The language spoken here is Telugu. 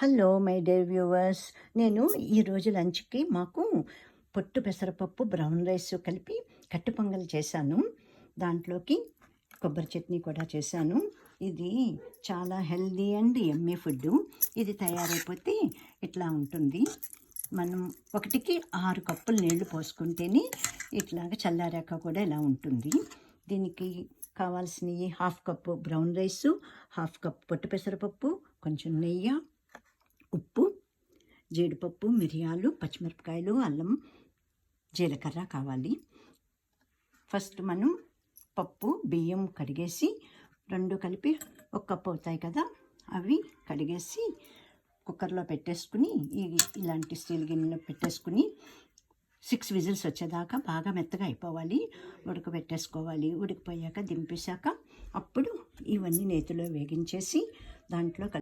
హలో మై డియర్ వ్యూవర్స్, నేను ఈరోజు లంచ్కి మాకు పొట్టు పెసరపప్పు బ్రౌన్ రైస్ కలిపి కట్టు పొంగల్ చేశాను. దాంట్లోకి కొబ్బరి చట్నీ కూడా చేశాను. ఇది చాలా హెల్దీ అండ్ యమ్మీ ఫుడ్. ఇది తయారైపోతే ఇట్లా ఉంటుంది. మనం 1కి 6 కప్పులు నీళ్లు పోసుకుంటేనే ఇట్లాగ చల్లారాక కూడా ఇలా ఉంటుంది. దీనికి కావాల్సినవి 1/2 కప్పు బ్రౌన్ రైసు, 1/2 కప్పు పొట్టు పెసరపప్పు, కొంచెం నెయ్యి, ఉప్పు, జీడిపప్పు, మిరియాలు, పచ్చిమిరపకాయలు, అల్లం, జీలకర్ర కావాలి. ఫస్ట్ మనం పప్పు బియ్యం కడిగేసి 2 కలిపి 1 కప్పు అవుతాయి కదా, అవి కడిగేసి కుక్కర్లో పెట్టేసుకుని ఇలాంటి స్టీల్ గిన్నెలో పెట్టేసుకుని 6 విజిల్స్ వచ్చేదాకా బాగా మెత్తగా అయిపోవాలి, ఉడకబెట్టేసుకోవాలి. ఉడికిపోయాక దింపేశాక అప్పుడు ఇవన్నీ నేతిలో వేగించేసి దాంట్లో